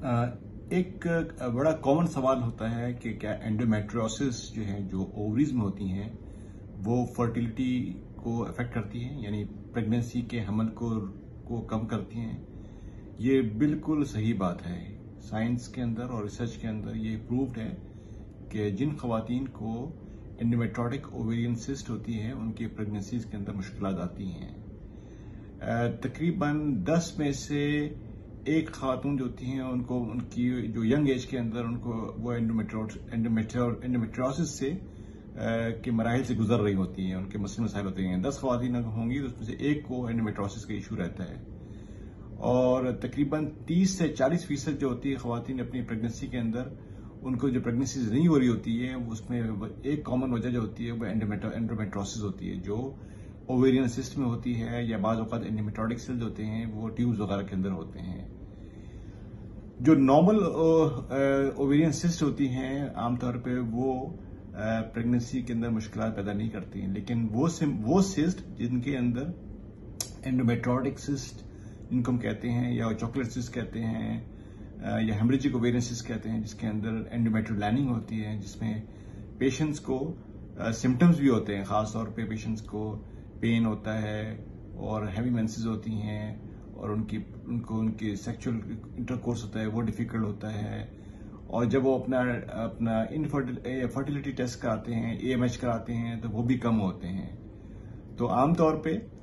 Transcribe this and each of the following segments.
एक बड़ा कॉमन सवाल होता है कि क्या एंडोमेट्रियोसिस जो है, जो ओवरीज में होती हैं, वो फर्टिलिटी को अफेक्ट करती हैं, यानी प्रेगनेंसी के हमल को कम करती हैं। ये बिल्कुल सही बात है। साइंस के अंदर और रिसर्च के अंदर ये प्रूव्ड है कि जिन खवातीन को एंडोमेट्रियोटिक ओवेरियन सिस्ट होती है, उनकी प्रेगनेंसीज के अंदर मुश्किलात आती हैं। तकरीबन 10 में से एक खातून जो होती हैं, उनको उनकी जो यंग एज के अंदर उनको वो एंडोमेट्रियोसिस से के मराहिल से गुजर रही होती हैं, उनके मसले मसाइल होते हैं। 10 खवातीन होंगी तो उसमें से एक को एंडोमेट्रियोसिस का इशू रहता है। और तकरीबन 30 से 40% जो होती है खवातीन अपनी प्रेगनेंसी के अंदर, उनको जो प्रेगनेंसी नहीं हो रही होती है, उसमें एक कॉमन वजह जो होती है वो एंडोमेट्रियोसिस होती है, जो ओवेरियन सिस्ट में होती है, या बाज़ औक़ात एंडोमेट्रियोटिक सेल्स होते हैं वो ट्यूब्स वगैरह के अंदर होते हैं। जो नॉर्मल ओवेरियन सिस्ट होती हैं आमतौर पे वो प्रेगनेंसी के अंदर मुश्किलात पैदा नहीं करती हैं, लेकिन वो सिस्ट जिनके अंदर एंडोमेट्रियोटिक सिस्ट जिनको हम कहते हैं, या चॉकलेट सिस्ट कहते हैं, या हेमरेजिक ओवेरियन सिस्ट कहते हैं, जिसके अंदर एंडोमेट्रियल लाइनिंग होती है, जिसमें पेशेंट्स को सिम्टम्स भी होते हैं। खासतौर पे पेशेंट्स को पेन होता है और हैवी मेंसेस होती हैं, और उनकी सेक्सुअल इंटरकोर्स होता है वो डिफिकल्ट होता है। और जब वो अपना फर्टिलिटी टेस्ट कराते हैं, AMH कराते हैं, तो वो भी कम होते हैं। तो आमतौर पे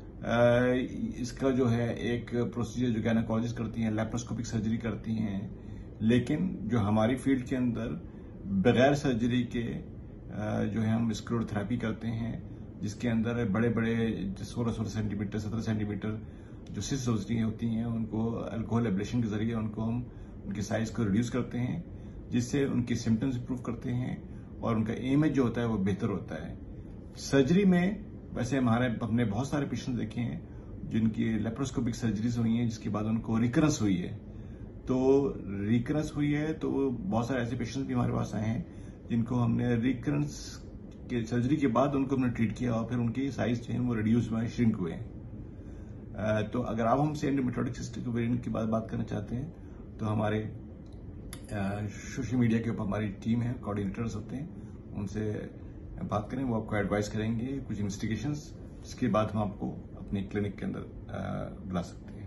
इसका जो है एक प्रोसीजर जो गायनेकोलॉजिस्ट करती हैं, लैप्रोस्कोपिक सर्जरी करती हैं, लेकिन जो हमारी फील्ड के अंदर बगैर सर्जरी के जो है हम स्क्लेरोथेरेपी करते हैं, जिसके अंदर बड़े बड़े 16 सेंटीमीटर 17 सेंटीमीटर जो सिस्ट होती हैं, उनको अल्कोहल एब्लेशन के जरिए उनको हम उनकी साइज को रिड्यूस करते हैं, जिससे उनकी सिम्टम्स इंप्रूव करते हैं और उनका AMH जो होता है वो बेहतर होता है। सर्जरी में वैसे हमने बहुत सारे पेशेंट्स देखे हैं जिनकी लेप्रोस्कोपिक सर्जरीज हुई हैं, जिसके बाद उनको रिकरेंस हुई है। तो बहुत सारे ऐसे पेशेंट्स भी हमारे पास आए हैं जिनको हमने रिकरेंस के सर्जरी के बाद उनको हमने ट्रीट किया और फिर उनकी साइज जो है वो रिड्यूस हुए, श्रिंक हुए। तो अगर आप हमसे एंडोमेट्रियोटिक सिस्ट वेरिएंट की बात करना चाहते हैं, तो हमारे सोशल मीडिया के ऊपर हमारी टीम है, कोऑर्डिनेटर्स होते हैं, उनसे बात करें, वो आपको एडवाइस करेंगे कुछ इन्वेस्टिगेशंस, जिसके बाद हम आपको अपनी क्लिनिक के अंदर बुला सकते हैं।